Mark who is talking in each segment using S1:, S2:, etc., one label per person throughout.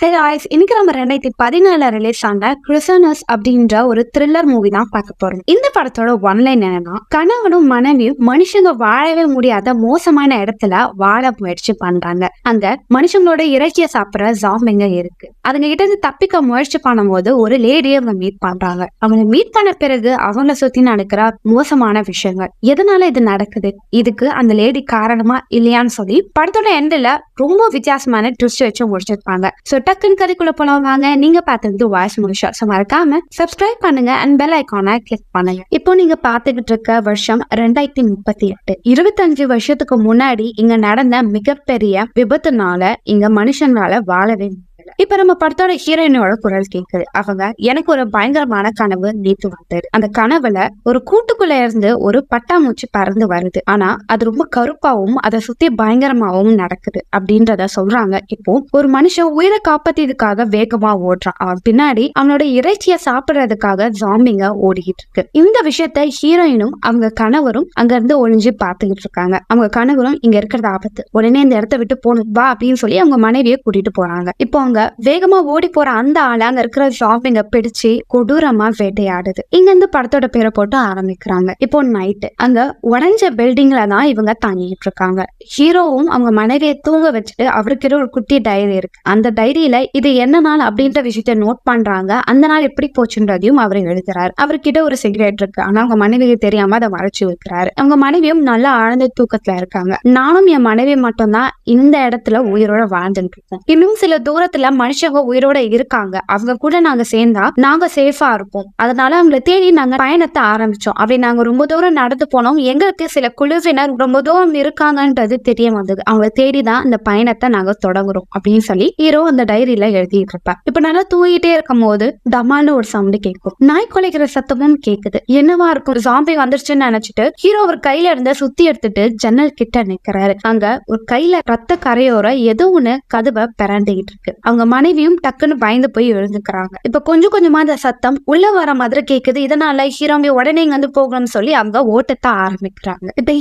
S1: Hey guys, இன்னைக்கு நம்ம 2014 release ஆன கிறிஸ்டனஸ் அப்படின்ற ஒரு த்ரில்லர் மூவி தான் பார்க்க போறோம். இந்த படத்தோட ஒன்லைன் என்னன்னா, கணவனும் மனைவியும் மனுஷங்க வாழவே முடியாத மோசமான இடத்துல வாழ முயற்சி பண்றாங்க. அங்க மனுஷங்களோட இறைச்சியை சாப்பிடுற ஜாம்பிங்க இருக்கு. அதுங்க கிட்ட இருந்து தப்பிக்க முயற்சி பண்ணும்போது ஒரு லேடியை அவங்க மீட் பண்றாங்க. அவங்க மீட் பண்ண பிறகு அவங்கள சுத்தி நடக்கிற மோசமான விஷயங்கள், எதனால இது நடக்குது, இதுக்கு அந்த லேடி காரணமா இல்லையான்னு சொல்லி படத்தோட எண்ட்ல ரொம்ப வித்தியாசமான ட்விஸ்ட் வச்சு முடிச்சிருப்பாங்க. டக்குன்னு கதைக்குள்ள போலாம் வாங்க. நீங்க பார்த்தது வாய்ஸ் முடிஷா. மறக்காம சப்ஸ்கிரைப் பண்ணுங்க அண்ட் பெல் ஐகானை கிளிக் பண்ணுங்க. இப்போ நீங்க பாத்துக்கிட்டு இருக்க வருஷம் 2038. 25 வருஷத்துக்கு முன்னாடி இங்க நடந்த மிகப்பெரிய விபத்துனால இங்க மனுஷங்களால வாழவே முடியல. இப்ப நம்ம படத்தோட ஹீரோயினோட குரல் கேக்குது. அவங்க எனக்கு ஒரு பயங்கரமான கனவு நேத்து வந்தது. அந்த கனவுல ஒரு கூட்டுக்குள்ள இருந்து ஒரு பட்டாமூச்சி பறந்து வருது. ஆனா அது ரொம்ப கருப்பாவும் அதை சுத்தி பயங்கரமாவும் நடக்குது அப்படின்றத சொல்றாங்க. இப்போ ஒரு மனுஷன் உயிரை காப்பாத்தியதுக்காக வேகமா ஓடுறான். அவன் பின்னாடி அவனோட இறைச்சியை சாப்பிடுறதுக்காக ஜாம்பிங்க ஓடிக்கிட்டு இருக்கு. இந்த விஷயத்த ஹீரோயினும் அவங்க கணவரும் அங்க இருந்து ஒளிஞ்சு பாத்துக்கிட்டு இருக்காங்க. அவங்க கணவரும் இங்க இருக்கிறது ஆபத்து, உடனே இந்த இடத்த விட்டு போகணும் வா அப்படின்னு சொல்லி அவங்க மனைவியை கூட்டிட்டு போறாங்க. இப்போ அவங்க வேகமா ஓடி போற அந்த ஆளை அங்க இருக்கிற ஜாம்பிங்க பிடிச்சு கொடூரமா வேட்டையாடுது. இங்க இருந்து படத்தோட பேரை போட்டு ஆரம்பிக்கிறாங்க. இப்போ நைட்டு அங்க உடஞ்ச பில்டிங்ல தான் இவங்க தங்கிட்டு இருக்காங்க. ஹீரோவும் அவங்க மனைவியை தூங்க வச்சுட்டு அவருக்கு ஒரு குட்டி டைரி இருக்கு. அந்த டைரியில இது என்ன நாள் அப்படின்ற விஷயத்த நோட் பண்றாங்க. அந்த நாள் எப்படி போச்சுன்றதையும் அவர் எழுதுறாரு. அவர்கிட்ட ஒரு சிகரெட் இருக்கு, ஆனா அவங்க மனைவிக்கு தெரியாம அதை மறைச்சு வைக்கிறாரு. அவங்க மனைவியும் நல்லா ஆழ்ந்த தூக்கத்துல இருக்காங்க. நானும் என் மனைவி மட்டும்தான் இந்த இடத்துல உயிரோட வாழ்ந்துட்டு இருக்கோம். இன்னும் சில தூரத்துல மனுஷங்க உயிரோட இருக்காங்க, அவங்க கூட நாங்க சேர்ந்தா நாங்க சேஃபா இருப்போம். அதனால அவங்களை தேடி நாங்க பயணத்தை ஆரம்பிச்சோம். அப்படி நாங்க ரொம்ப தூரம் நடந்து போனோம். எங்களுக்கு சில குழுவினர் ரொம்ப தூரம் இருக்காங்கன்றது தெரிய வந்தது. அவங்களை தேடிதான் இந்த பயணத்தை நாங்க தொடங்குறோம் அப்படின்னு சொல்லி ஹீரோ அந்த டைரியில எழுதிட்டு இருப்பா. இப்ப நல்லா தூங்கிட்டே இருக்கும் போது டமால்னு ஒரு சவுண்ட் கேட்கும். நாய் குலைக்கிற சத்தமும் கேக்குது. என்னவா இருக்கும், ஜாம்பி வந்துருச்சுன்னு நினைச்சிட்டு ஹீரோ ஒரு கையில இருந்த சுத்தி எடுத்துட்டு ஜன்னல் கிட்ட நிக்கிறாரு. அங்க ஒரு கையில ரத்த கரையோர ஏதோ ஒண்ணு கதவை பிறண்டிக்கிட்டு இருக்கு. அவங்க மனைவியும் டக்குன்னு பயந்து போய் எழுந்துக்கிறாங்க. இப்ப கொஞ்சம் கொஞ்சமா அந்த சத்தம் உள்ள வர மாதிரி கேக்குது. இதனால ஹீரோவை உடனே இங்க வந்து போகணும்னு சொல்லி அவங்க ஓட்டத்தை ஆரம்பிக்கிறாங்க. இப்ப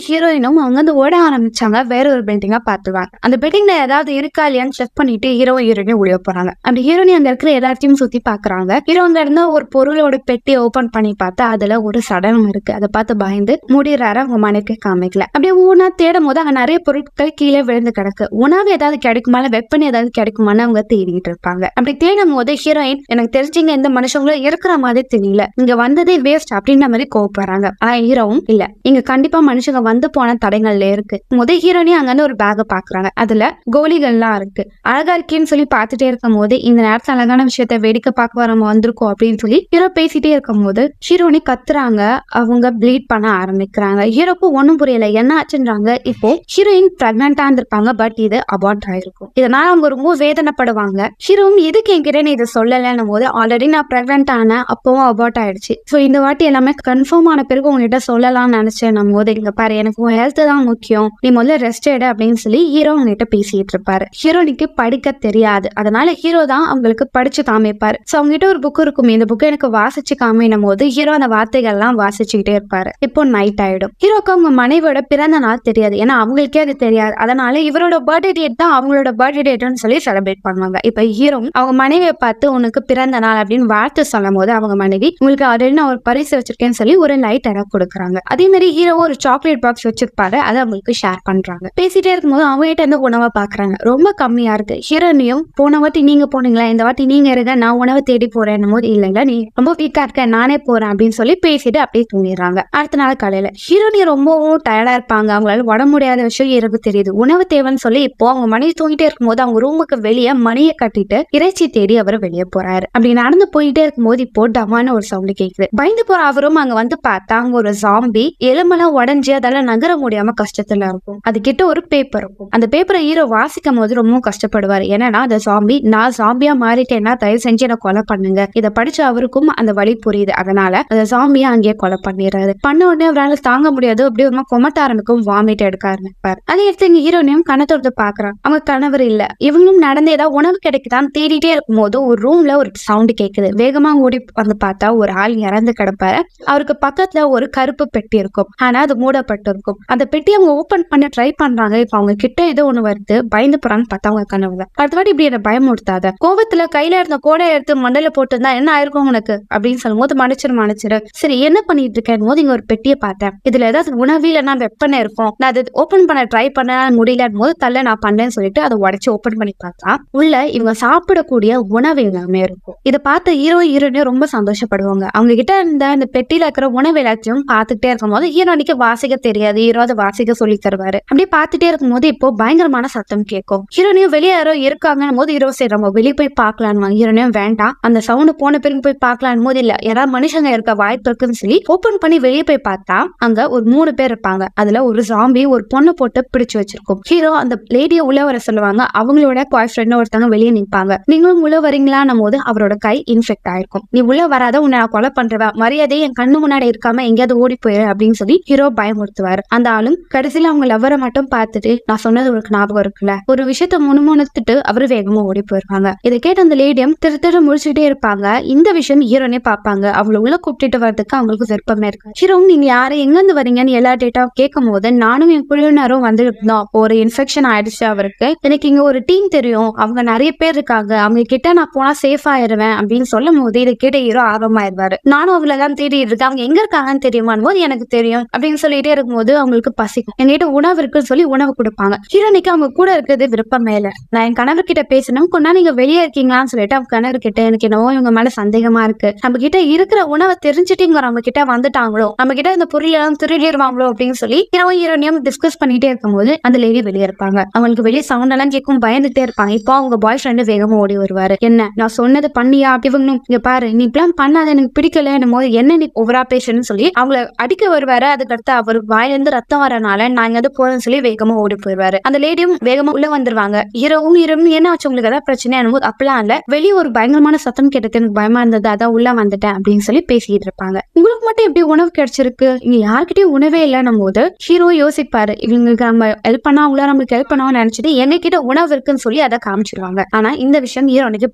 S1: ஹீரோயினும் அவங்க வந்து ஓட ஆரம்பிச்சாங்க. வேற ஒரு பில்டிங்கா பாத்துவாங்க. அந்த பில்டிங்ல ஏதாவது இருக்கா இல்லையான்னு செக் பண்ணிட்டு ஹீரோயினும் உள்ள போறாங்க. அந்த ஹீரோயின் அங்க இருக்கிற எல்லாத்தையும் சுத்தி பாக்குறாங்க. ஹீரோ அங்க இருந்த ஒரு பொருளோட பெட்டி ஓபன் பண்ணி பார்த்தா அதுல ஒரு சடலம் இருக்கு. அதை பார்த்து பயந்து மூடிறாரு. அவங்க மனைக்கு காமிக்கல. அப்படியே ஊனா தேடும் போது அங்க நிறைய பொருட்கள் கீழே விழுந்து கிடக்கு. உணவு ஏதாவது கிடைக்குமா, வெப்பன் ஏதாவது கிடைக்குமான்னு அவங்க தேடிட்டு இருப்பாங்க. அப்படி தேடும் போது ஹீரோயின், எனக்கு தெரிஞ்சுங்க இந்த மனுஷங்களும் இருக்கிற மாதிரி தெரியல, இங்க வந்ததே வேஸ்ட் அப்படின்ற மாதிரி கோவப்படுறாங்க. ஆனா ஹீரோவும் இல்ல, இங்க கண்டிப்பா மனுஷங்க வந்து போன தடங்கள்ல இருக்கு. முதல் ஹீரோனி அங்க இருந்து ஒரு பேக பாக்குறாங்க. அதுல கோலிகள்லாம் இருக்கு. அழகா இருக்கேன்னு சொல்லி பாத்துட்டே இருக்கும் போது இந்த நேரத்துல அழகான விஷயத்த வேடிக்கை பார்க்க நம்ம வந்திருக்கோம் அப்படின்னு சொல்லி ஹீரோ பேசிட்டே இருக்கும் போது ஹீரோனி கத்துறாங்க. அவங்க ப்ளீட் பண்ண ஆரம்பிக்கிறாங்க. ஹீரோக்கு ஒண்ணும் புரியல, என்ன ஆச்சுன்றாங்க. இப்போ ஹீரோயின் பிரெக்னண்டா இருந்திருப்பாங்க, பட் இது அபார்ட் ஆயிருக்கும். இதனால அவங்க ரொம்ப வேதனைப்படுவாங்க. ஹீரோவும் எதுக்கு என்கிட்ட நீ இதை சொல்லலன்னும் போது, ஆல்ரெடி நான் பிரெக்னன்ட் ஆனேன், அப்பவும் அபார்ட் ஆயிடுச்சு. ஸோ இந்த வாட்டி எல்லாமே கன்ஃபார்ம் ஆன பிறகு உங்ககிட்ட சொல்லலாம்னு நினைச்சேன் போது, இங்க பாரு எனக்கு உன் ஹெல்த் தான் முக்கியம், நீ முதல்ல ரெஸ்ட் எடு அப்படின்னு சொல்லி ஹீரோ உங்ககிட்ட பேசிட்டு இருப்பாரு. ஹீரோனிக்கு படிக்க தெரியாது, அதனால ஹீரோ தான் அவங்களுக்கு படிச்சு காமிப்பாரு. ஸோ அவங்ககிட்ட ஒரு புக் இருக்கும், இந்த புக்கை எனக்கு வாசிச்சு காமினும் போது ஹீரோ அந்த வார்த்தைகள் எல்லாம் வாசிச்சுக்கிட்டே இருப்பாரு. இப்போ நைட் ஆயிடும். ஹீரோக்கு அவங்க மனைவியோட பிறந்த நாள் தெரியாது, ஏன்னா அவங்களுக்கே அது தெரியாது. அதனால இவரோட பர்த்டே டேட் தான் அவங்களோட பர்த்டே டேட்னு சொல்லி செலிப்ரேட் பண்ணுவாங்க. இப்ப ஹீரோ அவங்க மனைவியை பார்த்து உனக்கு பிறந்த நாள் அப்படின்னு வாழ்த்து சொல்லும் போது அவங்க மனைவி, உங்களுக்கு ஆல்ரெடி நான் ஒரு பரிசு வச்சிருக்கேன்னு சொல்லி ஒரு லைட் எடை கொடுக்குறாங்க. அதே மாதிரி ஹீரோ ஒரு சாக்லேட் பாக்ஸ் வச்சிருப்பாரு, அதை அவங்களுக்கு ஷேர் பண்றாங்க. பேசிட்டே இருக்கும்போது அவங்ககிட்ட இருந்து உணவை பாக்குறாங்க, ரொம்ப கம்மியா இருக்கு. ஹீரோனியும் போன வாட்டி நீங்க போனீங்களா, இந்த வாட்டி நீங்க இருக்க, நான் உணவை தேடி போறேன் போது இல்ல நீ ரொம்ப வீக்கா இருக்க, நானே போறேன் அப்படின்னு சொல்லி பேசிட்டு அப்படியே தூங்கிடுறாங்க. அடுத்த நாள் காலையில ஹீரோனி ரொம்பவும் டயர்டா இருப்பாங்க. அவங்களால உடம்பு முடியாத விஷயம் எனக்கு தெரியுது, உணவு தேவைன்னு சொல்லி இப்போ அவங்க மனைவி தூங்கிட்டே இருக்கும்போது அவங்க ரூமுக்கு வெளியே மணியை கட்டிட்டு இறைச்சி தேடி அவர் வெளியே போறாரு. அப்படி நடந்து போயிட்டே இருக்கும்போது இப்போ டமான ஒரு சவுண்ட் கேக்குது. பயந்து போற அவரும் அங்க வந்து பார்த்தா அங்க ஒரு ஜாம்பி எலும்பெல்லாம் உடஞ்சி அதால நகர முடியாம கஷ்டத்துல இருக்கும். அது கிட்ட ஒரு பேப்பர் இருக்கும். அந்த பேப்பரை ஹீரோ வாசிக்கும் போது ரொம்ப கஷ்டப்படுவாரு. ஏன்னா அந்த ஜாம்பி, நான் ஜாம்பியா மாறிட்டேன்னா தயவு செஞ்சு என்ன கொலை பண்ணுங்க. இதை படிச்ச அவருக்கும் அந்த வழி புரியுது. அதனால அந்த ஜாம்பியா அங்கேயே கொலை பண்ணிடுறாரு. பண்ண உடனே அவரால் தாங்க முடியாது, அப்படியே ஒரு கொமட்ட ஆரம்பிக்கும், வாமிட் எடுக்க ஆரம்பிப்பாரு. அதை எடுத்து இங்க ஹீரோனையும் கணத்தொடுத்து பாக்குறான். அவங்க கணவர் இல்ல, இவங்களும் நடந்தேதான் உணவு கிடைக்குதான்னு தேடிட்டே இருக்கும் போது ஒரு ரூம்ல ஒரு சவுண்ட் கேக்குது. வேகமா ஓடி வந்து பார்த்தா ஒரு ஆள் இறந்து கிடப்பாரு. அவருக்கு பக்கத்துல ஒரு கருப்பு பெட்டி இருக்கும். ஆனா அது மூடப்பட்டு இருக்கும். அந்த பெட்டி அவங்க ஓபன் பண்ண ட்ரை பண்றாங்க. இப்ப அவங்க கிட்ட ஏதோ ஒண்ணு வருது. பயந்து போறான்னு பார்த்தா அவங்க கனவுல. அடுத்த வாட்டி இப்படி என்ன பயமுறுத்தாத, கோவத்துல கையில இருந்த கோடை எடுத்து மண்டையில போட்டுருந்தா என்ன ஆயிருக்கும் உனக்கு அப்படின்னு சொல்லும் போது மன்னிச்சிரு. சரி என்ன பண்ணிட்டு இருக்கேன் போது இங்க ஒரு பெட்டியை பார்த்தேன். இதுல ஏதாவது உணவு இல்லைன்னா வெப்பனை இருக்கும். நான் அதை ஓபன் பண்ண ட்ரை பண்ண முடியல போது தள்ள நான் பண்ணேன்னு சொல்லிட்டு அதை உடைச்சு ஓபன் பண்ணி பார்த்தா உள்ள இவங்க சாப்பிடக்கூடிய உணவு எல்லாமே இருக்கும். இதை பார்த்த ஹீரோயினே ரொம்ப சந்தோஷப்படுவாங்க. அவங்க கிட்ட இருந்த அந்த பெட்டியில இருக்கிற உணவு எல்லாத்தையும் பார்த்துட்டே இருக்கும் போது ஹீரோனிக்கு வாசிக்க தெரியாது. ஹீரோ அதை வாசிக்க சொல்லி தருவாரு. அப்படியே பார்த்துட்டே இருக்கும் போது இப்போ பயங்கரமான சத்தம் கேட்கும். ஹீரோனியும் வெளியே யாரோ இருக்காங்கன்னு போது ஹீரோ சரி நம்ம வெளியே போய் பார்க்கலான்னு ஹீரோனியும் வேண்டாம், அந்த சவுண்ட் போன பிறகு போய் பார்க்கலான்னு போது இல்ல யாராவது மனுஷங்க இருக்க வாய்ப்பு இருக்குன்னு சொல்லி ஓபன் பண்ணி வெளியே போய் பார்த்தா அங்க ஒரு 3 பேர் இருப்பாங்க. அதுல ஒரு ஜாம்பி ஒரு பொண்ணை போட்டு பிடிச்சு வச்சிருக்கும். ஹீரோ அந்த லேடிய உள்ள வர சொல்லுவாங்க. அவங்களோட பாய் ஃப்ரெண்ட் ஒருத்தவங்க வெளியே நிற்பாங்க. நீங்களும் உள்ள வரீங்களான்னும் போது அவரோட கை இன்ஃபெக்ட் ஆயிருக்கும். நீ உள்ள வராத, உன்னை நான் கொலை பண்றவ, மரியாதை என் கண்ணு முன்னாடி இருக்காம எங்கேயாவது ஓடி போயிரு அப்படின்னு சொல்லி ஹீரோ பயமுறுத்துவாரு. அந்த ஆளும் கடைசியில அவங்க லவ்வரை மட்டும் பார்த்துட்டு நான் சொன்னது உங்களுக்கு ஞாபகம் இருக்குல்ல ஒரு விஷயத்த முணுமுணுத்துட்டு அவரு வேகமா ஓடி போயிருவாங்க. இதை கேட்ட அந்த லேடியம் திரு முடிச்சுட்டே இருப்பாங்க. இந்த விஷயம் ஹீரோனே பார்ப்பாங்க. அவளை உள்ள கூப்பிட்டு வரதுக்கு அவங்களுக்கு விருப்பமே இருக்கு. ஹீரோ நீங்க யாரு எங்க இருந்து வரீங்கன்னு எல்லா டேட்டா கேட்கும் போது நானும் என் குழுவினரும் வந்துருந்தோம். ஒரு இன்ஃபெக்ஷன் ஆயிடுச்சு அவருக்கு. எனக்கு இங்க ஒரு டீம் தெரியும், அவங்க நிறைய பேர் இருக்காங்க, அவங்க கிட்ட நான் போனா சேஃப் ஆயிருவேன் அப்படின்னு சொல்லும் போது இதை கேட்ட ஹீரோ ஆர்வமாயிருவாரு. நானும் அவளதான் தேடி இருக்கேன், அவங்க எங்க இருக்காங்கன்னு தெரியுமான்னு போது எனக்கு தெரியும் அப்படின்னு சொல்லிட்டே இருக்கும்போது அவங்களுக்கு பசிக்கும். எங்கிட்ட உணவு இருக்குன்னு சொல்லி உணவு கொடுப்பாங்க. ஹீரோனிக்கு அவங்க கூட இருக்கிறது விருப்பமே இல்ல. நான் என் கணவர் கிட்ட பேசணும், கொண்டா நீங்க வெளியே இருக்கீங்களான்னு சொல்லிட்டு அவங்க கணவர் கிட்ட எனக்கு என்னவோ இவங்க மேல சந்தேகமா இருக்கு, நம்ம கிட்ட இருக்கிற உணவை தெரிஞ்சுட்டு இங்க நம்ம கிட்ட வந்துட்டாங்களோ, நம்ம கிட்ட இந்த பொருளெல்லாம் திருடிடுவாங்களோ அப்படின்னு சொல்லி ஹீரோனியும் டிஸ்கஸ் பண்ணிட்டே இருக்கும்போது அந்த லேடி வெளியே இருப்பாங்க. அவங்களுக்கு வெளியே சவுண்ட் எல்லாம் கேட்கும், பயந்துட்டே இருப்பாங்க. இப்போ அவங்க பாய் ஃப்ரெண்டு வேகமா ஓடி வருவாரு. என்ன நான் சொன்னது பண்ணியா இவங்களும் இங்க பாரு நீ இப்பெல்லாம் பண்ணாத எனக்கு பிடிக்கல போது என்ன நீ ஓவரா பேசுன்னு சொல்லி அவங்கள அடிக்க வருவாரு. அதுக்கடுத்து அவர் வாயிலிருந்து ரத்தம் வரனால நான் இங்க போறேன்னு சொல்லி வேகமா ஓடி போயிருவாரு. அந்த லேடியும் வேகமா உள்ள வந்துருவாங்க. ஹீரோவும் என்ன ஆச்சு உங்களுக்கு ஏதாவது பிரச்சனை போது அப்பெல்லாம் இல்ல, வெளியே ஒரு பயங்கரமான சத்தம் கேட்டது, எனக்கு பயமா இருந்தது, அதான் உள்ள வந்துட்டேன் அப்படின்னு சொல்லி பேசிட்டு இருப்பாங்க. உங்களுக்கு மட்டும் எப்படி உணவு கிடைச்சிருக்கு, இங்க யாருக்கிட்டயும் உணவே இல்லைன்னும் போது ஹீரோ யோசிப்பாரு. இவங்களுக்கு நம்ம ஹெல்ப் பண்ணா உள்ள நம்மளுக்கு ஹெல்ப் பண்ணான்னு நினைச்சிட்டு எங்க கிட்ட உணவு இருக்குன்னு சொல்லி அதை காமிச்சிருவாங்க. ஆனா இந்த விஷயம் ஹீரோனுக்கு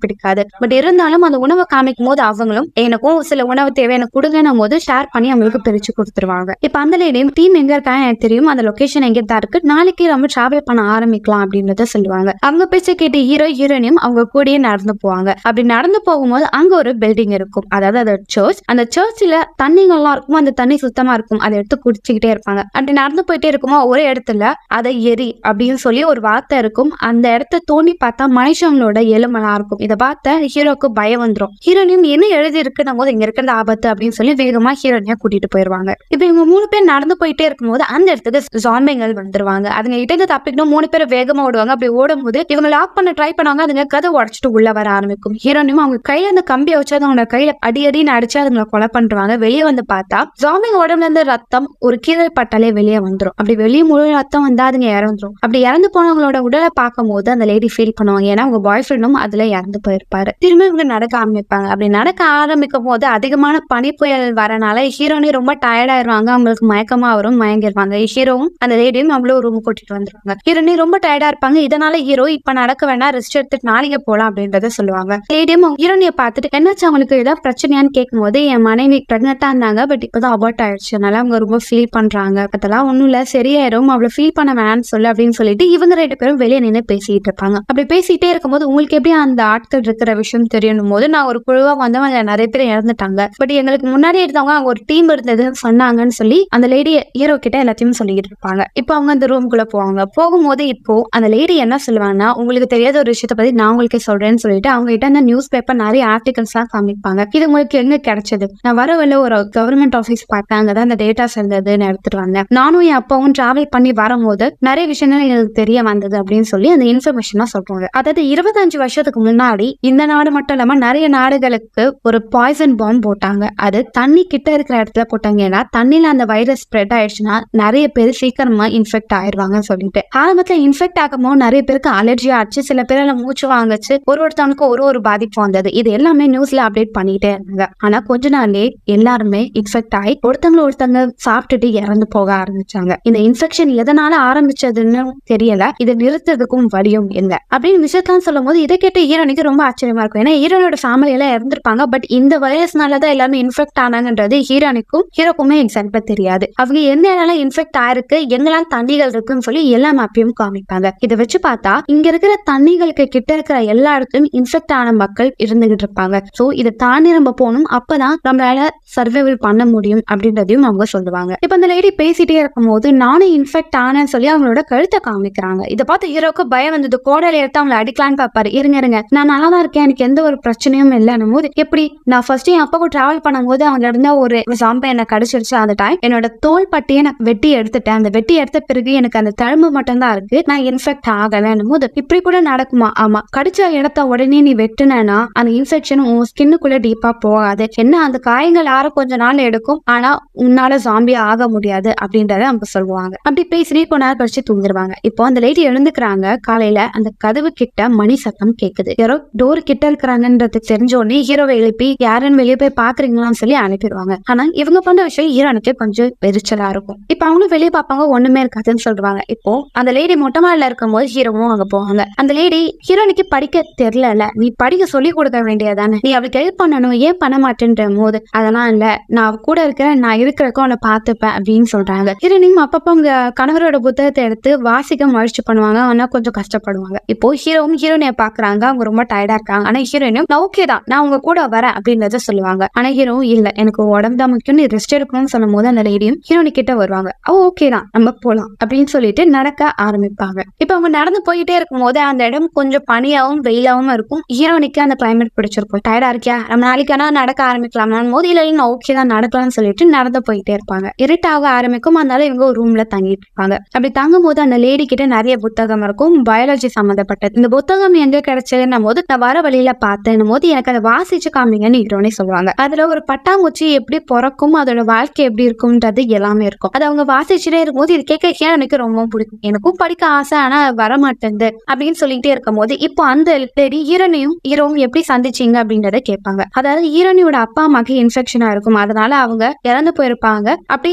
S1: பிடிக்காது. பட் இருந்தாலும் அந்த உணவை காமிக்கும் போது அவங்களும் எனக்கும் சில உணவு தேவை எனக்கு கொடுங்கன்னும் போது ஷேர் பண்ணி அவங்களுக்கு பிரிச்சு கொடுத்துருவாங்க. இப்ப அந்த லேடியும் டீம் எங்க இருக்காங்க எனக்கு தெரியும், அந்த லொகேஷன் எங்க தான் இருக்கு, நாளைக்கு நம்ம டிராவல் பண்ண ஆரம்பிக்கலாம் அப்படின்றத சொல்லுவாங்க. அவங்க பேச்ச கேட்டு ஹீரோயினும் அவங்க கூடயே நடந்து போவாங்க. அப்படி நடந்து போகும்போது அங்க ஒரு பில்டிங் இருக்கும், அதாவது அது சர்ச். அந்த சர்ச்ல தண்ணிகள்லாம் இருக்கும், அந்த தண்ணி சுத்தமா இருக்கும், அதை எடுத்து குடிச்சுக்கிட்டே இருப்பாங்க. அப்படி நடந்து போயிட்டே இருக்குமோ ஒரே இடத்துல அதை எரி அப்படின்னு சொல்லி ஒரு வார்த்தை இருக்கும். அந்த இடத்த தோண்டி பார்த்தா மனுஷங்களோட எலும்பெல்லாம் இருக்கும். இதை பார்த்த ஹீரோக்கு பயம் வந்துடும். ஹீரோனியும் என்ன எழுதி இருக்குன்னும் போது இங்க இருக்கிறது ஆபத்து அப்படின்னு சொல்லி வேகமா ஹீரோனியா கூட்டிட்டு போயிருவாங்க. இப்ப இவங்க 3 பேர் நடந்து போயிட்டே இருக்கும்போது அந்த இடத்துக்கு ஜாம்பிகள் வந்துருவாங்க. அதுங்க கிட்ட தப்பிக்கணும் 3 பேர் வேகமா ஓடுவாங்க. அப்படி ஓடும் போது இவங்க லாக் பண்ண ட்ரை பண்ணுவாங்க. அதுங்க கதை உடச்சிட்டு உள்ள வர ஆரம்பிக்கும். ஹீரோனியும் அவங்க கையில அந்த கம்பியை வச்சு அவங்களோட கையில அடின்னு அடிச்சு அதுங்களை கொலை பண்றாங்க. வெளியே வந்து பார்த்தா ஜாம்பிங்க உடம்புல இருந்து ரத்தம் ஒரு கீழே பட்டாலே வெளியே வந்துடும். அப்படி வெளியே முழு ரத்தம் வந்தா அதுங்க இறந்துரும். அப்படி இறந்து போனவங்களோட உடலை பார்க்கும் போது அந்த லேடி ஃபீல் பண்ணுவாங்க. ஏன்னா அவங்க பாய் ஃப்ரெண்டும் அதுல இறந்து போயிருப்பாரு. திரும்ப இவங்க நடக்க ஆரம்பிப்பாங்க. அப்படி நடக்க ஆரம்பிக்கும் போது அதிகமான பனி புயல் வரனால ஹீரோனி ரொம்ப டயர்ட் ஆயிருவாங்க. அவங்களுக்கு மயக்கமா வரும், மயங்கிருவாங்க. ஹீரோவும் அந்த லேடியும் அவ்வளவு ரூம் கூட்டிட்டு வந்துருவாங்க. ஹீரோனி ரொம்ப டயர்டா இருப்பாங்க. இதனால ஹீரோ இப்ப நடக்க வேண்டாம், ரெஸ்ட் எடுத்துட்டு நாளைக்கு போலாம் அப்படின்றத சொல்லுவாங்க. லேடியும் ஹீரோனியை பார்த்துட்டு என்னாச்சு அவங்களுக்கு ஏதாவது பிரச்சனையான்னு கேட்கும் போது என் மனைவி பிரெக்னெண்டா இருந்தாங்க, பட் இப்பதான் அபார்ட் ஆயிடுச்சு, அதனால அவங்க ரொம்ப ஃபீல் பண்றாங்க, அதெல்லாம் ஒண்ணும் இல்ல சரியாயிரும், அவ்வளவு ஃபீல் பண்ண வேணாம்னு சொல்லு அப்படின்னு சொல்லிட்டு இவங்க 2 பேரும் வெளியே நின்று பேசிட்டு இருப்பாங்க. அப்படி பேசிட்டே இருக்கும்போது உங்களுக்கு எப்படி அந்த ஆட்கள் இருக்கிற விஷயம் தெரியணும் போது நான் ஒரு குழுவா வந்து நிறைய பேர் இறந்துட்டாங்க, பட் எங்களுக்கு முன்னாடி இருந்தவங்க அங்க ஒரு டீம் இருந்ததுன்னு சொன்னாங்கன்னு சொல்லி அந்த லேடி ஹீரோ கிட்ட எல்லாத்தையும் சொல்லிட்டு இருப்பாங்க. இப்போ அவங்க அந்த ரூம்குள்ள போவாங்க. போகும்போது இப்போ அந்த லேடி என்ன சொல்லுவாங்கன்னா உங்களுக்கு தெரியாத ஒரு விஷயத்த பத்தி நான் உங்களுக்கு சொல்றேன்னு சொல்லிட்டு அவங்க கிட்ட அந்த நியூஸ் பேப்பர் நிறைய ஆர்டிகல்ஸ் எல்லாம் காமிப்பாங்க. இது உங்களுக்கு எங்க கிடைச்சது, நான் வரவில்லை ஒரு கவர்மெண்ட் ஆஃபீஸ் பார்த்தேன், அங்கதான் அந்த டேட்டாஸ் இருந்ததுன்னு எடுத்துட்டு வந்தேன், நானும் என் அப்பாவும் டிராவல் பண்ணி வரும்போது நிறைய விஷயங்கள் எனக்கு தெரிய வந்தது அப்படின்னு சொல்லி அந்த இன்ஃபர்மேஷனா சொல்றாங்க. அதாவது 25 வருஷத்துக்கு முன்னாடி இந்த நாடு மட்டும் இல்லாம நிறைய நாடுகளுக்கு ஒரு பாய்சன் பாம்பு போட்டாங்க. அது தண்ணி கிட்ட இருக்கிற இடத்துல போட்டாங்க. ஏன்னா தண்ணில அந்த வைரஸ் ஸ்ப்ரெட் ஆயிடுச்சுன்னா நிறைய பேர் சீக்கிரமா இன்ஃபெக்ட் ஆயிடுவாங்கன்னு சொல்லிட்டு ஆரம்பத்துல இன்ஃபெக்ட் ஆகும்போது நிறைய பேருக்கு அலர்ஜி ஆச்சு, சில பேர் மூச்சு வாங்குச்சு, ஒருத்தவனுக்கு ஒரு பாதிப்பு வந்தது. இது எல்லாமே நியூஸ்ல அப்டேட் பண்ணிட்டே இருந்தாங்க. ஆனா கொஞ்ச நாள்லயே எல்லாருமே இன்ஃபெக்ட் ஆகி ஒருத்தவங்க சாப்பிட்டுட்டு இறந்து போக ஆரம்பிச்சாங்க. இந்த இன்ஃபெக்ஷன் எதனால ஆரம்பிச்சதுன்னு தெரியல, இதை நிறுத்துறதுக்கும் வழியும் இல்லை அப்படின்னு விஷயத்தான் சொல்லும் போது இதை கேட்ட ஹீரோனுக்கு ரொம்ப ஆச்சரியமா இருக்கும். ஏன்னா ஹீரோனோட ஃபேமிலி எல்லாம் இறந்திருப்பாங்க. பட் இந்த வைரஸ்னாலதான் எல்லாமே இன்ஃபெக்ட் ஆனாங்கன்றது ஹீரோக்குமே எக்ஸாக்டா தெரியாது. அவங்க எந்த இடம்லாம் இன்ஃபெக்ட் ஆயிருக்கு, எங்கெல்லாம் தண்ணிகள் இருக்குன்னு சொல்லி எல்லா மேப்பையும் காமிப்பாங்க. இதை வச்சு பார்த்தா இங்க இருக்கிற தண்ணிகளுக்கு கிட்ட இருக்கிற எல்லா இடத்துலயும் இன்ஃபெக்ட் ஆன மக்கள் இருந்துகிட்டு இருப்பாங்க. சோ இதை தாண்டி நம்ம போகணும், அப்பதான் நம்மளால சர்வைவல் பண்ண முடியும் அப்படின்றதையும் அவங்க சொல்லுவாங்க. இப்ப அந்த லேடி பேசிட்டே இருக்கும் போது நானும் இன்ஃபெக்ட் ஆனேன்னு சொல்லி அவங்களோட கழுத்தை காமிக்கிறாங்க. இதை பார்த்து ஹீரோக்கு பயம் வந்தது. கோடலை எடுத்து அவங்களை அடிக்கலான்னு பாப்பாரு. இருங்க நான் நல்லா தான் இருக்கேன், எனக்கு எந்த ஒரு பிரச்சனையும் இல்லைன்னும் போது, எப்படி நான் ஃபர்ஸ்ட் என் அப்பாவுக்கு டிராவல் பண்ணும்போது அவங்க இருந்தா ஒரு சாம்பை என்ன கடிச்சிருச்சு. அந்த டைம் என்னோட தோல் பட்டியை நான் வெட்டி எடுத்துட்டேன். அந்த வெட்டி எடுத்த பிறகு எனக்கு அந்த தழும்பு மட்டும் தான் இருக்கு, நான் இன்ஃபெக்ட் ஆகலன்னும் போது, இப்படி கூட நடக்குமா? ஆமா, கடிச்ச இடத்த உடனே நீ வெட்டுனா அந்த இன்ஃபெக்ஷன் உன் ஸ்கின்னுக்குள்ள டீப்பா போகாது. என்ன அந்த காயங்கள் ஆற கொஞ்ச நாள் எடுக்கும், ஆனா உன்னால ஜாம்பி ஆக முடியாது அப்படின்றத அவங்க சொல்லுவாங்க. அப்படி பேசி கொஞ்ச நேரம் கழிச்சு தூங்கிடுவாங்க. இப்போ அந்த லேடி எழுந்துக்கிறாங்க. காலையில அந்த கதவு கிட்ட மணி சத்தம் கேக்குது. யாரோ டோர் கிட்ட இருக்கிறாங்கன்றது தெரிஞ்ச உடனே ஹீரோவை எழுப்பி யாருன்னு வெளியே போய் பாக்குறீங்களான்னு சொல்லி அனுப்பிடுவாங்க. ஆனா இவங்க பண்ண விஷயம் ஹீரோனுக்கு கொஞ்சம் எரிச்சலா இருக்கும். இப்ப அவங்களும் வெளியே பார்ப்பாங்க, ஒண்ணுமே இருக்காதுன்னு சொல்றாங்க. இப்போ அந்த லேடி மொட்டை மாடில இருக்கும் போது ஹீரோவும் அங்க போவாங்க. அந்த லேடி ஹீரோனுக்கு படிக்க தெரியல, நீ படிக்க சொல்லி கொடுக்க வேண்டியதானே, நீ அவளுக்கு ஹெல்ப் பண்ணணும், ஏன் பண்ண மாட்டேன்ற போது, அதெல்லாம் இல்ல, நான் கூட இருக்கிறேன், நான் இருக்கிறக்கும் அவனை பார்த்துப்பேன் அப்படின்னு சொல்றாங்க. ஹீரோனியும் அப்பப்போ அவங்க கணவரோட புத்தகத்தை எடுத்து வாசிக்க முயற்சி பண்ணுவாங்க. ஆனா கொஞ்சம் கஷ்டப்படுவாங்க. இப்போ ஹீரோவும் ஹீரோனியை பாக்குறாங்க, அவங்க ரொம்ப டயர்டா இருக்காங்க. ஆனா ஹீரோயினும் ஓகே தான், நான் உங்க கூட வரேன் அப்படின்றத சொல்லுவாங்க. ஆனா ஹீரோவும் இல்ல, எனக்கு உடம்பு தான் முக்கியம், நீ ரெஸ்ட் எடுக்கணும்னு சொல்லும் போது அந்த லேடியும் ஹீரோனி கிட்ட வருவாங்க. ஓகே தான், நம்ம போலாம் அப்படின்னு சொல்லிட்டு நடக்க ஆரம்பிப்பாங்க. இப்ப அவங்க நடந்து போயிட்டே இருக்கும் போது அந்த இடம் கொஞ்சம் பனியாவும் வெயிலாவும் இருக்கும். ஹீரோனிக்கு அந்த கிளைமேட் பிடிச்சிருக்கும். டயர்டா இருக்கியா, நம்ம நாளைக்கான நடக்க ஆரம்பிக்கலாம் போது, இல்ல ஓகே தான் நடக்கலாம்னு சொல்லிட்டு நடந்து போயிட்டே இருப்பாங்க. இருட்டாக ஆரம்பிக்கும். அதனால இவங்க ஒரு ரூம்ல தங்கிட்டு இருப்பாங்க. அப்படி தங்கும் போது அந்த லேடி கிட்ட நிறைய புத்தகம் இருக்கும், பயாலஜி சம்பந்தப்பட்டது. இந்த புத்தகம் எங்க கிடைச்சதுன்னும் போது, நான் வர வழியில பார்த்தேன் போது எனக்கு அதை வாசிச்சு காமிங்கன்னு ஹீரோனே சொல்லுவாங்க. அதுல ஒரு பட்டாம்பூச்சி எப்படி பிறக்கும், அதோட வாழ்க்கை எப்படி இருக்கும்ன்றது எல்லாமே இருக்கும். அது அவங்க வாசிச்சுட்டே இருக்கும்போது இது கேட்க எனக்கு ரொம்ப பிடிக்கும், எனக்கும் படிக்க ஆசை, ஆனா வர மாட்டேங்குது அப்படின்னு சொல்லிட்டே இருக்கும் போது, இப்போ அந்த லேடி ஹீரோவும் எப்படி சந்திச்சீங்க அப்படின்றத கேட்பாங்க. அதாவது ஹீரோனியோட அப்பா அம்மாக்கு இன்ஃபெக்ஷனா இருக்கும், அதனால அவங்க இறந்து போயிருப்பாங்க. அப்படி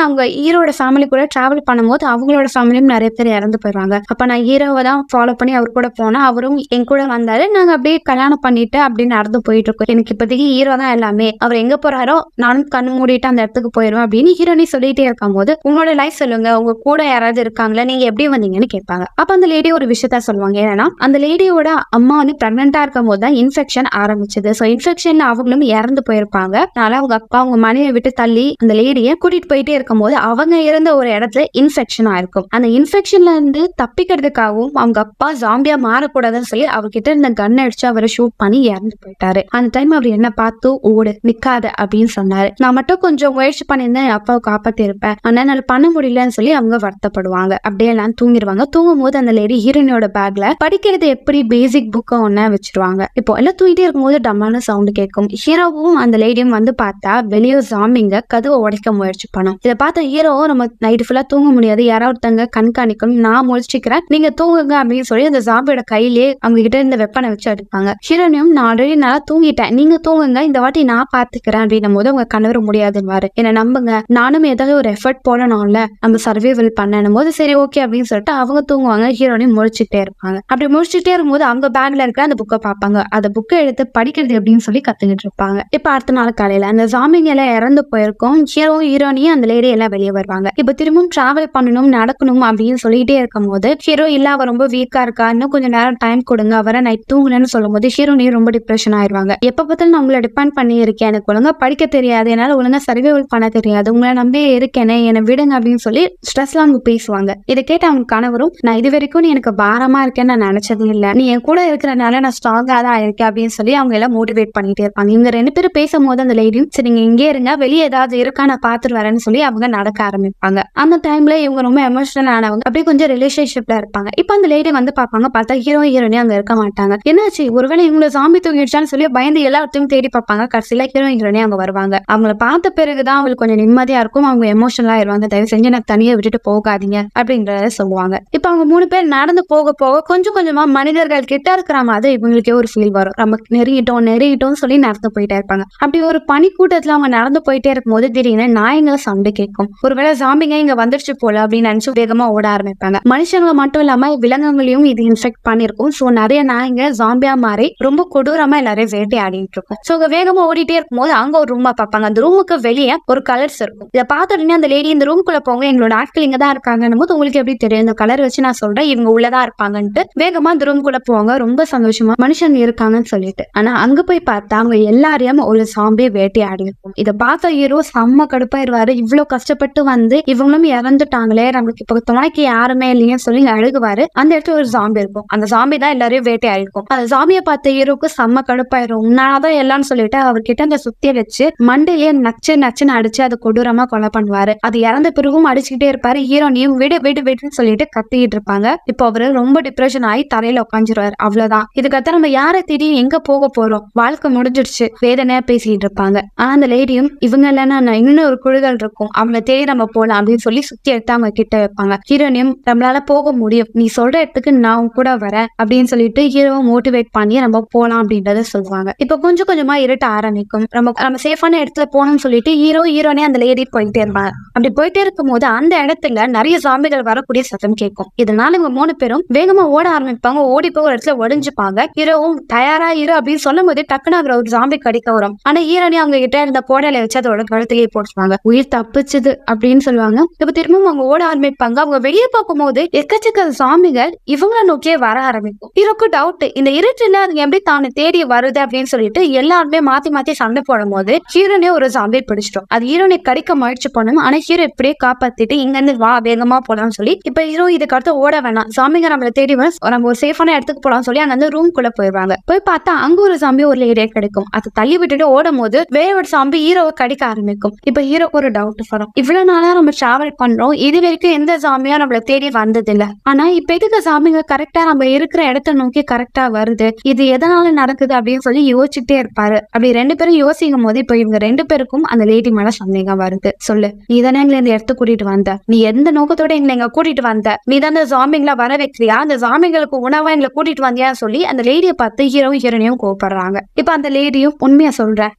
S1: அவங்க ஹீரோட ஃபேமிலி கூட டிராவல் பண்ணும்போது அவங்களோட ஃபேமிலியும் நிறைய பேர் இறந்து போயிருவாங்க. அப்ப நான் ஹீரோவை தான் ஃபாலோ பண்ணி அவர் கூட போனா, அவரும் என் கூட வந்தாரு, நாங்க அப்படியே கல்யாணம் பண்ணிட்டு அப்படின்னு நடந்து போயிட்டு இருக்கோம். எனக்கு இப்போதைக்கு ஹீரோ தான் எல்லாமே, அவர் எங்க போறாரோ நானும் கண்ணு மூடிட்டு அந்த இடத்துக்கு போயிடுவேன் அப்படின்னு ஹீரோனி சொல்லிட்டே இருக்கும் போது, உங்களோட லைஃப் சொல்லுங்க, உங்க கூட யாராவது இருக்காங்களா, நீங்க எப்படி வந்தீங்கன்னு கேட்பாங்க. அப்ப அந்த லேடி ஒரு விஷயத்த சொல்லுவாங்க. ஏன்னா அந்த லேடியோட அம்மா வந்து பிரெக்னெண்டா இருக்கும் போது தான் இன்ஃபெக்ஷன் ஆரம்பிச்சது. சோ இன்ஃபெக்ஷன்ல அவங்களும் இறந்து போயிருப்பாங்க. அதனால அவங்க அப்பா அவங்க மனைவியை விட்டு தள்ளி அந்த லேடியை கூட்டிட்டு போயிட்டே இருக்கும் போது அவங்க இருந்த ஒரு இடத்துல இன்ஃபெக்ஷன் ஆயிருக்கும். அந்த இன்ஃபெக்ஷன்ல இருந்து தப்பிக்கிறதுக்காகவும் அவங்க அப்பா ஜாம்பியா மாறக்கூடாதுன்னு சொல்லி அவர்கிட்ட இருந்த கன் அடிச்சு அவரை ஷூட் பண்ணி இறந்து போயிட்டாரு. அந்த டைம் அவர் என்ன பார்த்து ஓடு நிக்காத அப்படின்னு சொன்னாரு. நான் மட்டும் கொஞ்சம் முயற்சி பண்ணியிருந்தேன், என் அப்பாவை காப்பாத்தி இருப்பேன், ஆனா என்னால பண்ண முடியலன்னு சொல்லி அவங்க வருத்தப்படுவாங்க. அப்படியே எல்லாம் தூங்கிடுவாங்க. தூங்கும் போது அந்த லேடி ஹீரோனியோட பேக்ல படிக்கிறது எப்படி பேசிக் புக்கை ஒண்ணு வச்சிருவாங்க. இப்போ எல்லாம் தூங்கிட்டே இருக்கும்போது டம்மான சவுண்ட் கேட்கும். ஹீரோவும் அந்த லேடியும் வந்து பார்த்தா வெளியே ஜாம்பிங்க கதவை உடைக்க முயற்சி பண்ணும். இதை பார்த்த ஹீரோவும் நம்ம நைட்டு ஃபுல்லா தூங்க முடியாது, யாராவது ஒருத்தங்க கண்காணிக்கணும், நான் முழிச்சிக்கிறேன், நீங்க தூங்குங்க அப்படின்னு சொல்லி அந்த ஜாம்பியோட கையிலேயே அவங்க கிட்ட இந்த வெப்பனை வச்சு அடிப்பாங்க. ஹீரோனியும் நான் ஆல்ரெடி நல்லா தூங்கிட்டேன், நீங்க தூங்குங்க, இந்த வாட்டி நான் பாத்துக்கிறேன் அப்படின்னும் போது அவங்க கணவர் முடியாதுன்னு என்ன நம்புங்க, நானும் ஏதாவது ஒரு எஃபர்ட் போடணும்ல, நம்ம சர்வைவல் பண்ணணும் போது சரி ஓகே அப்படின்னு சொல்லிட்டு அவங்க தூங்குவாங்க. ஹீரோனையும் முழிச்சுட்டே இருப்பாங்க. அப்படி முழிச்சுட்டே இருக்கும்போது அவங்க பேக்ல இருக்க அந்த புக்கை பார்ப்பாங்க. அந்த புக்கை எடுத்து படிக்கிறது அப்படின்னு சொல்லி கத்துக்கிட்டு இருப்பாங்க. இப்ப அடுத்த நாள் காலையில அந்த ஜாம்பிங்க எல்லாம் இறந்து போயிருக்கும். ஹீரோனியும் அந்த லேடி எல்லாம் வெளியே வருவாங்க. இப்ப திரும்பவும் டிராவல் பண்ணணும் நடக்கணும் அப்படின்னு சொல்லிட்டே இருக்கும் போது ஹீரோ இல்ல அவ ரொம்ப வீக்கா இருக்கா, இன்னும் கொஞ்சம் நேரம் டைம் கொடுங்க, அவரை நைட் தூங்குலன்னு சொல்லும் போது ஹீரோனியும் ரொம்ப டிப்ரெஷன் ஆயிடுவாங்க. எப்ப பார்த்தாலும் நான் உங்களை டிபெண்ட் பண்ணி இருக்கேன், எனக்கு ஒழுங்கா படிக்க தெரியாது, என்னால ஒழுங்கா சர்வைவல் பண்ண தெரியாது, உங்களை நம்பி இருக்கேனே, என்னை விடுங்க அப்படின்னு சொல்லி ஸ்ட்ரெஸ்ல அவங்க பேசுவாங்க. இதை கேட்டு அவங்க கணவரும் நான் இது வரைக்கும் நீ எனக்கு பாரமா இருக்கேன்னு நான் நினைச்சதும் இல்ல, நீ என் கூட இருக்கிறனால நான் ஸ்ட்ராங்கா தான் இருக்கேன் அப்படின்னு சொல்லி அவங்க எல்லாம் மோட்டிவேட் பண்ணிட்டே இருப்பாங்க. இவங்க ரெண்டு பேரும் பேசும்போது அந்த லேடியும் சரி நீங்க இங்கே இருங்க, வெளியே ஏதாவது இருக்கா நான் பாத்துட்டு வரேன்னு சொல்லி அவங்க நடக்க ஆரம்பிப்பாங்க. அந்த டைம்ல இவங்க ரொம்ப எமோஷனல் ஆனவங்க, அப்படியே கொஞ்சம் ரிலேஷன்ஷிப்ல இருப்பாங்க. இப்ப அந்த லேடி வந்து பாப்பாங்க, பார்த்தா ஹீரோனி அங்க இருக்க மாட்டாங்க. என்னாச்சு ஒருவேளை இவங்களை ஜாம்பி தூங்கிடுச்சான்னு சொல்லி பயந்து எல்லாத்தையும் தேடி பார்ப்பாங்க. கடைசியில ஹீரோனி அங்க வருவாங்க. அவங்களை பார்த்த பிறகுதான் அவங்களுக்கு கொஞ்சம் நிம்மதியா இருக்கும். அவங்க எமோஷனலா ஆயிடுவாங்க. தயவு செஞ்சு எனக்கு தனியா விட்டுட்டு போகாதீங்க அப்படின்றத சொல்லுவாங்க. இப்ப அவங்க 3 பேர் நடந்து போக போக கொஞ்சம் கொஞ்சமா மனிதர்கள் கிட்ட இருக்கிற மாதிரி இவங்களுக்கே ஒரு ஃபீல் வரும். நம்ம நெருங்கிட்டோம் சொல்லி நடந்து போயிட்டே இருப்பாங்க. அப்படி ஒரு பனி கூட்டத்துல அவங்க நடந்து போயிட்டே இருக்கும் போது திடீர்னு நாய்ங்க சவுண்ட் கேட்கும். ஒருவேளை ஜாம்பிங்க இங்க வந்துருச்சு போல அப்படின்னு நினைச்சு வேகமா ஓட ஆரம்பிப்பாங்க. மனுஷங்களை மட்டும் இல்லாம விலங்குகளையும் இது இன்ஃபெக்ட் அஃபெக்ட் பண்ணிருக்கும். சோ நிறைய நாய்ங்க ஜாம்பியா மாறி ரொம்ப கொடூரமா எல்லாரையும் வேட்டையாடிட்டு இருக்கும். சோ வேகமா ஓடிட்டே இருக்கும்போது அங்க ஒரு ரூமா பார்ப்பாங்க. அந்த ரூமுக்கு வெளியே ஒரு கலர்ஸ் இருக்கும். இதை பார்த்த உடனே அந்த லேடி இந்த ரூம்குள்ள போங்க, எங்களோட ஆட்கள் இங்க தான் இருக்காங்கன்னு போது உங்களுக்கு எப்படி தெரியும்? இந்த கலர் வச்சு நான் சொல்றேன் இவங்க உள்ளதான் இருப்பாங்கன்ட்டு வேகமா அந்த ரூம்குள்ள போவாங்க. ரொம்ப சந்தோஷமா மனுஷங்க இருக்காங்கன்னு சொல்லிட்டு. ஆனா அங்க போய் பார்த்தா அவங்க எல்லாரையும் ஒரு சாம்பியை வேட்டையாடி இருக்கும். இதை பார்த்த ஹீரோ செம்ம கடுப்பாயிருவாரு. இவ்வளவு கஷ்டப்பட்டு வந்து இவங்களும் இறந்துட்டாங்களே, நம்மளுக்கு இப்ப துணைக்கு யாருமே இல்லைன்னு சொல்லி அழுகுவாரு. அந்த இடத்துல ஒரு சாம்பி இருக்கும். அந்த சாம்பி தான் எல்லாரையும் வேட்டையாடி இருக்கும். அந்த சாம்பியை பார்த்த ஹீரோக்கு செம்ம கடுப்பாயிரும். உன்னாதான் எல்லாம்னு சொல்லிட்டு அவர்கிட்ட அந்த சுத்திய வச்சு மண்டையிலேயே நச்சுன்னு அடிச்சு அதை கொடூரமா கொலை பண்ணுவாரு. அது இறந்த பிறகும் அடிச்சுக்கிட்டே இருப்பாரு. ஹீரோனையும் விடுன்னு சொல்லிட்டு கத்திக்கிட்டு இருப்பாங்க. இப்போ அவரு ரொம்ப டிப்ரெஷன் ஆகி தரையில உட்காந்துருவாரு. அவ்வளவுதான். இதுக்கப்புறம் நம்ம யாரை தேடி எங்க போக போறோம், வாழ்க்கை முடிஞ்சிடுச்சு, வேதனையா பேசிட்டு இருப்பாங்க. ஆனா அந்த லேடியும் இவங்க இல்லைன்னா இன்னும் ஒரு குழுக்கள் இருக்கும், அவங்கள தேடி நம்ம போலாம் அப்படின்னு சொல்லி சுத்தி எடுத்து அவங்க கிட்ட வைப்பாங்க. ஹீரோனையும் நம்மளால போக முடியும், நீ சொல்ற இடத்துக்கு நான் கூட வரேன் அப்படின்னு சொல்லிட்டு ஹீரோவை மோட்டிவேட் பண்ணி நம்ம போலாம் அப்படின்றத சொல்லுவாங்க. இப்ப கொஞ்சம் கொஞ்சமா இருட்ட ஆரம்பிக்கும். நம்ம சேஃபான இடத்துல போகணும்னு சொல்லிட்டு ஹீரோனே அந்த லேடி போயிட்டே இருப்பாங்க. அப்படி போயிட்டே இருக்கும் போது அந்த இடத்துல நிறைய ஜாம்பிகள் வரக்கூடிய சத்தம் கேட்கும். இதனால இவங்க 3 பேரும் வேகமா ஓட ஆரம்பிப்பாங்க. ஓடி போய் ஒரு இடத்துல ஒடிஞ்சுப்பாங்க. ஹீரோவும் தயாரா இரு அப்படின்னு சொல்லும் போது டக்குனு அவர் ஒரு ஜாம்பி கடிக்க வரும். ஆனா ஹீரோனே அவங்க கிட்ட இருந்த போடலை வச்சு அதோட கழுத்திலேயே போட்டுருவாங்க. உயிர் தப்பிச்சுது அப்படின்னு சொல்லுவாங்க. இப்ப திரும்பவும் அவங்க ஓட ஆரம்பிப்பாங்க. அவங்க வெளியே பார்க்கும் போது எக்கச்சக்க ஜாம்பிகள் இவங்களை நோக்கியே வர ஆரம்பிக்கும். ஹீரோக்கு டவுட், இந்த இருட்டுல அதுங்க எப்படி தானே தேடி வருது அப்படின்னு சொல்லிட்டு எல்லாருமே மாத்தி சண்டை போடும் போது ஹீரோனே ஒரு ஜாம்பி பிடிச்சிட்டோம். அது ஹீரோனை கடிக்க முயற்சி பண்ணும். ஆனா ஹீரோ இப்படியே காப்பாத்திட்டு இங்க இருந்து வா வேகமா போலாம்னு சொல்லி இப்ப ஹீரோ இதுக்கு அடுத்து ஓட வேணாம், ஜாம்பிங்க நம்மள தேடி நம்ம ஒரு சேஃபான இடத்துக்கு போலாம்னு சொல்லி அங்க ரூம் குள்ள போயிருவாங்க. போய் பார்த்தா அங்க ஒரு ஜாம்பி ஒரு லேடியா கிடைக்கும். அதை தள்ளி விட்டுட்டு ஓடும் போது வேற ஒரு ஜாம்பி ஹீரோவை கடிக்க ஆரம்பிக்கும். இப்ப ஹீரோக்கு ஒரு டவுட் வரும், இவ்வளவு நாளா நம்ம டிராவல் பண்றோம், இது வரைக்கும் எந்த ஜாம்பியா நம்மள தேடி வந்தது இல்ல, ஆனா இப்ப எதுக்கு ஜாம்பிங்க கரெக்டா நம்ம இருக்கிற இடத்த நோக்கி கரெக்டா வருது, இது எதனால நடக்குது அப்படின்னு சொல்லி யோசிச்சுட்டே இருப்பாரு. அப்படி 2 பேரும் யோசிக்கும் போது இப்ப இவங்க 2 பேருக்கும் அந்த லேடி மேல சந்தேகம் வருது. சொல்லு, நீ தானே எங்களை இந்த இடத்துக்கு கூட்டிட்டு வந்த, நீ எந்த நோக்கத்தோட எங்களை எங்க கூட்டிட்டு வந்த, நீ தான் அந்த ஜாம்பிங்களை வர வைக்கிறியா, அந்த ஜாம்பிங்களுக்கு உணவா எங்களை கூட்டிட்டு வந்தியா சொல்லி அந்த லேடியை பார்த்து ஹீரோனையும் கோபப்படுறாங்க. இப்ப அந்த லேடியும் உண்மையா சொல்றேன்,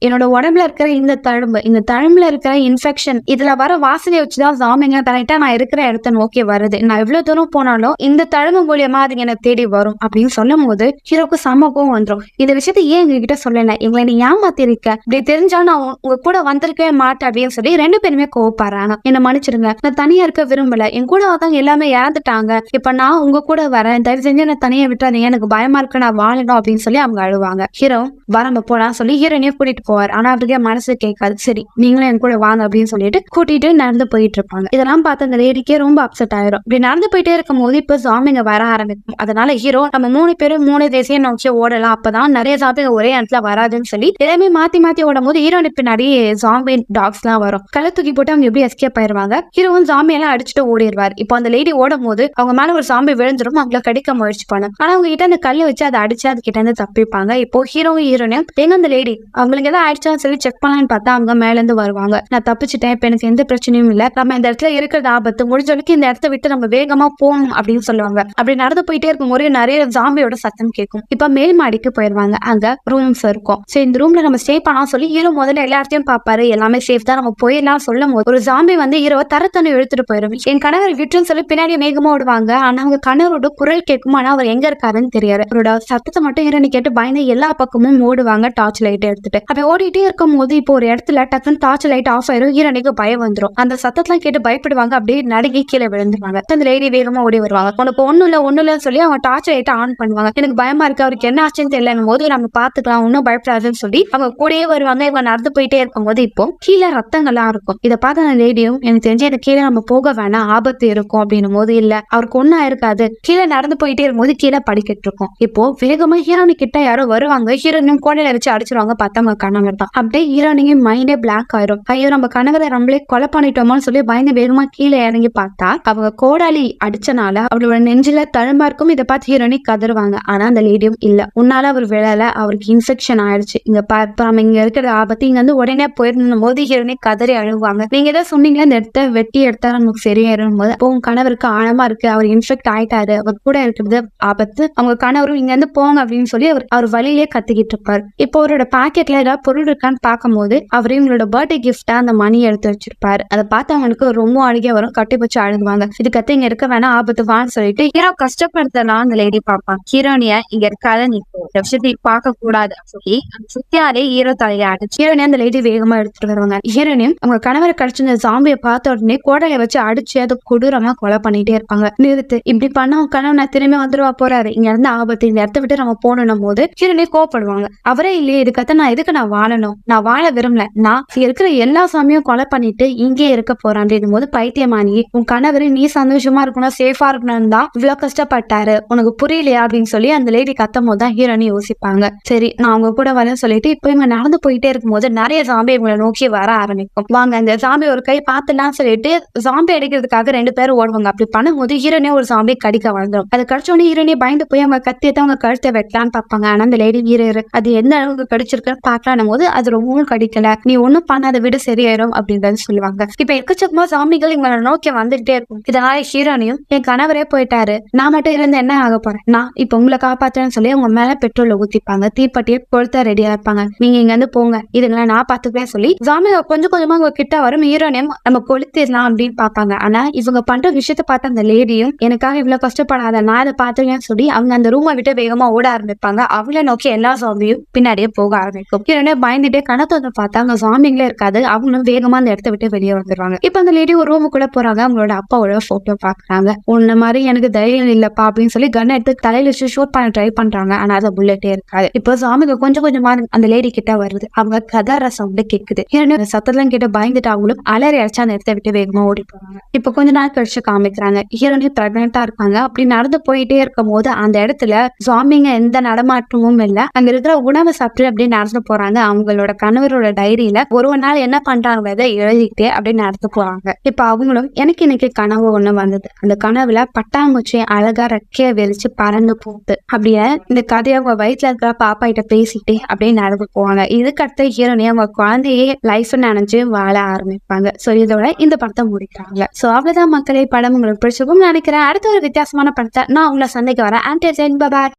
S1: என்னோட உடம்புல இருக்கிற இந்த தழும்புல இருக்கிற இன்ஃபெக்ஷன், இதுல வர வாசனையை வச்சுதான் ஜாம்பிங்க கரெக்டா நான் இருக்கிற இடத்த நோக்கி வருது, நான் எவ்வளவு தூரம் போனாலும் இந்த தழும்பு மூலியமா அது என்னை தேடி வரும் அப்படின்னு சொல்லும் போது ஹீரோக்கு சமகம் வந்துடும். இந்த விஷயத்த ஏன் எங்ககிட்ட சொல்லல, எங்களை நீ ஏமாத்திருக்க, இப்படி தெரிஞ்சாலும் நான் உங்க கூட வந்திருக்கவே மாட்டேன் அப்படின்னு சொல்லி 2 பேருமே கோவப்படுறாங்க. என்ன மன்னிச்சிருங்க, நான் தனியா இருக்க விரும்பல, என் கூட தான் எல்லாமே இறந்துட்டாங்க, இப்ப நான் உங்க கூட வரேன், தயவு செஞ்சு என்ன தனியா விட்டாதீங்க, எனக்கு பயமா இருக்கு, நான் வாழணும் அப்படின்னு சொல்லி அவங்க அழுவாங்க. ஹீரோ வரம்ப போலாம் சொல்லி ஹீரோனையும் கூட்டிட்டு போவார். ஆனா அவருக்கு மனசு கேட்காது. சரி நீங்களும் என் கூட வாங்க அப்படின்னு சொல்லிட்டு கூட்டிட்டு நடந்து போயிட்டு இருப்பாங்க. இதெல்லாம் பார்த்து அந்த லேடிக்கே ரொம்ப அப்செட் ஆயிரும். இப்படி நடந்து போயிட்டே இருக்கும் போது இப்ப ஜாம்பிங்க வர ஆரம்பிக்கும். அதனால ஹீரோ நம்ம 3 பேரும் 3 தேசியம் நோக்கி ஓடலாம், அப்பதான் நிறைய ஜாம்பிங்க ஒரே இடத்துல வராதுன்னு சொல்லி எல்லாமே மாத்தி ஓடும் போது ஹீரோனு பின்னாடி ஜாம்பி டாக்ஸ் எல்லாம் வரும். களை தூக்கி போட்டு அவங்க எப்படி எஸ்கேப் ஆயிருவாங்க. ஹீரோவும் ஜாம்பி எல்லாம் அடிச்சுட்டு ஓடிடுவார். இப்போ அந்த லேடி ஓடும் போது அவங்க மேல ஒரு ஜாம்பி விழுந்துரும். அவங்கள கடிக்க முயற்சி பண்ணும். ஆனா அவங்க கிட்ட அந்த கல்லை வச்சு அதை அடிச்சு அது கிட்ட இருந்து தப்பிப்பாங்க. இப்போ ஹீரோவும் ஹீரோனையும் எங்க அந்த லேடி அவங்களுக்கு ஏதாவது ஆயிடுச்சான்னு சொல்லி செக் பண்ணலான்னு பார்த்தா அவங்க மேல இருந்து வருவாங்க. நான் தப்பிச்சுட்டேன், இப்ப எனக்கு எந்த பிரச்சனையும் இல்ல, நம்ம இந்த இடத்துல இருக்கிறது ஆபத்து, முடிஞ்ச வரைக்கும் இந்த இடத்த விட்டு நம்ம வேகமா போகணும் அப்படின்னு சொல்லுவாங்க. அப்படி நடந்து போயிட்டே இருக்கும் போது நிறைய ஜாம்பியோட சத்தம் கேட்கும். இப்ப மேல் மாடிக்கு போயிருவாங்க. அங்க ரூம்ஸ் இருக்கும். சரி இந்த ரூம்ல நம்ம ஸ்டே பண்ணலாம் சொல்லி ஹீரோ முதல்ல எல்லாத்தையும் பாப்பாரு. எல்லாமே சேஃப் தான், நம்ம போயிடலாம் சொல்லும் போது ஒரு ஜாம்பி வந்து ஹீரோவை தரத்தனை இழுத்துட்டு போயிடும். என் கணவர் விட்டுன்னு சொல்லி பின்னாடி வேகமா ஓடுவாங்க. ஆனா அவங்க கணவரோட குரல் கேட்கும். ஆனா அவர் எங்க இருக்காருன்னு தெரியாது. அவரோட சத்தத்தை மட்டும் ஹீரோனி கேட்டு பயந்து எல்லா பக்கமும் ஓடுவாங்க டார்ச் லைட் எடுத்துட்டு. அப்ப ஓடிட்டே இருக்கும் போது இப்போ ஒரு இடத்துல டக்குன்னு டார்ச் லைட் ஆஃப் ஆயிரும். ஹீரோனிக்கு பயம் வந்துடும். அந்த சத்தத்தெல்லாம் கேட்டு பயப்படுவாங்க. அப்படியே நடுங்கி கீழே விழுந்துருவாங்க. அந்த லேடி வேகமா ஓடி வருவாங்க. உனக்கு ஒண்ணும் இல்ல சொல்லி அவங்க டார்ச் லைட் ஆன் பண்ணுவாங்க. எனக்கு பயமா இருக்கு, அவருக்கு என்ன ஆச்சுன்னு தெரியல போது நம்ம பாத்துக்கலாம், ஒன்னும் பயப்படாதுன்னு சொல்லி அவங்க கூடயே வருவாங்க. இவங்க நடந்து போயிட்டே இருக்கும் போது இப்போ கீழே ரத்தங்கள்லாம் இருக்கும். இதை பார்த்த அந்த லேடியும் எனக்கு தெரிஞ்சு எனக்கு கீழே நம்ம போக வேணாம், ஆபத்து இருக்கும் அப்படின்னும் போது இல்ல அவருக்கு ஒன்னும் ஆயிருக்காது, கீழே நடந்து போயிட்டே இருக்கும்போது கீழே படிக்கிட்டு இருக்கும். இப்போ வேகமா ஹீரோனி கிட்ட யாரோ வருவாங்க. ஹீரோனையும் கோடையில வச்சு அடிச்சிருவாங்க. பார்த்தவங்க கணவர் தான். அப்படியே ஹீரோனியும் மைண்டே பிளாக் ஆயிரும். ஐயோ நம்ம கணவரை நம்மளே கொலை பண்ணிட்டோமோன்னு சொல்லி பயந்து வேகமா கீழே இறங்கி பார்த்தா அவங்க கோடாலி அடிச்சனால அவளோட நெஞ்சில தழும்பா இருக்கும். இதை பார்த்து ஹீரோனி கதறுவாங்க. ஆனா அந்த லேடியும் இல்ல, உன்னால அவர் விழல, அவருக்கு இன்ஃபெக்ஷன் ஆயிடுச்சு, இங்க நம்ம இங்க இருக்கிற ஆபத்து, இங்க வந்து உடனே போயிருந்த போது ஹீரோனி கதறி அழுவாங்க. நீங்க ஏதாவது சொன்னீங்களா இந்த இடத்த வெட்டி எடுத்தா நமக்கு சரியாயிரும் போது அப்போ உங்க கணவருக்கு ஆழமா இருக்கு, அவர் இன்ஃபெக்ட் ஆயிட்டாரு, அவர் கூட இருக்கிறது ஆபத்து, அவங்க கணவரும் இங்க இருந்து போங்க அப்படின்னு சொல்லி அவர் வழியிலே கத்திக்கிட்டு இருப்பாரு. இப்போ அவரோட பாக்கெட்ல ஏதாவது பொருள் இருக்கான்னு பார்க்கும் போது அவர் இவங்களோட பர்த்டே கிஃப்டா அந்த மணி எடுத்து வச்சிருப்பாரு. அதை பார்த்து அவங்களுக்கு ரொம்ப அழுகே வரும். கட்டி வச்சு அழுகுவாங்க. இது கத்து இங்க இருக்க வேணா, ஆபத்து வான்னு சொல்லிட்டு ஹீரோ கஷ்டப்படுறத இதெல்லாம் அந்த லேடி பாப்பாங்க. ஹீரோனிய இங்க இருக்காத நீ இந்த விஷயத்தை பார்க்க கூடாது சொல்லி சுத்தியாலே ஹீரோ தலையில அடிச்சு ஹீரோனியா அந்த லேடி வேகமா எடுத்துட்டு வருவாங்க. ஹீரோனியும் அவங்க கணவரை கடிச்சிருந்த ஜாம்பியை பார்த்த உடனே கோடையை வச்சு அடிச்சு அதை கொடூரமா கொலை பண்ணிட்டே இருப்பாங்க. நிறுத்து, இப்படி பண்ண உன் கணவன் நான் திரும்பி வந்துருவா போறாரு, இங்க இருந்து ஆபத்து, இந்த இடத்த விட்டு நம்ம போகணும் போது ஹீரோனியே கோவப்படுவாங்க. அவரே இல்லையே இதுக்கத்த நான் எதுக்கு நான் வாழணும், நான் வாழ விரும்பல, நான் இருக்கிற எல்லா சாமியும் கொலை பண்ணிட்டு இங்கே இருக்க போறேன் அப்படின்னும் போது பைத்தியமானி உன் கணவரை நீ சந்தோஷமா இருக்கணும் சேஃபா இருக்கணும் தான் இவ்வளவு கஷ்டப்பட்டாரு, உனக்கு புரியலையா அப்படின்னு சொல்லி அந்த லேடி கத்தும் போது தான் ஹீரோனி யோசிப்பாங்க. சரி நான் அவங்க கூட வரேன்னு சொல்லிட்டு இப்ப இவங்க நடந்து போயிட்டே இருக்கும்போது நிறைய ஜாம்பி இவங்களை நோக்கி வர ஆரம்பிக்கும். வாங்க இந்த ஜாம்பி ஒரு கை பார்த்துலாம் சொல்லிட்டு ஜாம்பி அடிக்கிறதுக்காக 2 பேரும் ஓடுவாங்க. அப்படி பண்ணும்போது ஹீரோனே ஒரு ஜாம்பி கடிக்க வந்துடும். அது கடிச்சோடனே ஹீரோனே பயந்து போய் அவங்க கத்தியத்தை அவங்க கழுத்தை வெட்டலான்னு பார்ப்பாங்க. ஆனா அந்த லேடி ஹீரோ அது எந்த அளவுக்கு கடிச்சிருக்குன்னு பார்க்கலாம் போது அது ரொம்பவும் கடிக்கல, நீ ஒன்னும் பண்ணாத விட சரியாயிரும் அப்படின்றது சொல்லுவாங்க. இப்ப எக்கச்சக்கமா ஜாம்பிகள் இவங்களை நோக்கி வந்துகிட்டே இருக்கும். இதனால ஹீரோனையும் என் கணவரே போயிட்டாரு, நான் மட்டும் இருந்து என்ன ஆக போறேன், நான் இப்ப உங்களை காப்பாத்துறேன்னு சொல்லி அவங்க மேல பெட்ரோல் ஊத்திப்பாங்க. தீப்பெட்டியை கொளுத்த ரெடியா இருப்பாங்க. நீங்க இங்க இருந்து போங்க, இதுங்களை நான் பாத்துக்கிறேன் சொல்லி ஜாம்பி கொஞ்சம் கொஞ்சமா அவங்க கிட்ட வரும். ஹீரோனையும் நம்ம கொளுத்திடலாம் அப்படின்னு பாப்பாங்க. ஆனா இவங்க பண்ற விஷயத்த பார்த்த அந்த லேடியும் எனக்காக இவ்வளவு கஷ்டப்படாத, நான் அதை பாத்துக்கேன்னு சொல்லி அவங்க அந்த ரூமை விட்டு வேகமா ஓட ஆரம்பிப்பாங்க. அவங்கள நோக்கி எல்லா ஜாம்பியும் பின்னாடியே போக ஆரம்பிக்கும். ஹீரோனே பயந்துட்டே கணத்தை வந்து பார்த்தா அங்க ஜாம்பிங்களே இருக்காது. அவங்களும் வேகமா அந்த இடத்த விட்டு வெளியே வந்துருவாங்க. இப்ப அந்த லேடி ஒரு ரூமுக்குள்ள போறாங்க. அவங்களோட அப்பாவோட போட்டோ பாக்குறாங்க. உன்ன மாதிரி எனக்கு தைரியம் இல்லப்பா அப்படின்னு சொல்லி கன் எடுத்து தலையில வச்சு ஷூட் பண்ண ட்ரை பண்றாங்க. ஆனா அது புல்லட்டே இருக்காது. இப்போ ஜாம்பிங்க கொஞ்சம் கொஞ்சமா அந்த லேடி கிட்ட வருது. அவங்க கதார சவுண்ட் கேக்குது. ஹீரோனே சத்தெல்லாம் கேட்டு பயந்துட்டு அவங்களும் அலறி அடிச்சு அந்த இடத்த விட்டு வேகமா ஓடி போறாங்க. இப்ப கொஞ்ச நாள் கழிச்சு காமிக்கிறாங்க. ஹீரோனே பிரெக்னெண்டா இருப்பாங்க. அப்படி நடந்து போயிட்டே இருக்கும் போது அந்த இடத்துல ஜாம்பிங்க எந்த நடமாட்டமும் இல்ல. அங்க இருக்கிற உணவு சாப்பிட்டு அப்படியே நடந்து போறாங்க. அவங்களோட கணவரோட டைரியில ஒரு நாள் என்ன பண்றாங்கிறத எழுதிக்கிட்டே அப்படியே நடந்து போறாங்க. இப்ப அவங்களும் எனக்கு இன்னைக்கு கனவு ஒண்ணு வந்தது, அந்த கனவுல பட்டாம்பூச்சி அழகா ரெக்கைய விரிச்சு பறந்து போகுது. அப்படியே இந்த கதையை அவங்க வயிற்றுல இருக்கிற பாப்பா கிட்ட பேசிக்கிட்டே அப்படியே நடந்து போவாங்க. இதுக்கடுத்த ஹீரோனே அவங்க குழந்தையே லைஃப் நினைச்சு வாழ ஆரம்பிப்பாங்க. சோ இதோட இந்த படத்தை முடிக்கிறாங்க. சோ அவ்வளவுதான் மக்களே, படம் உங்களுக்கு பிடிச்சிருக்கும் நினைக்கிறேன். அடுத்த ஒரு வித்தியாசமான படத்தை நான் உங்களை சந்தைக்கு வரேன்.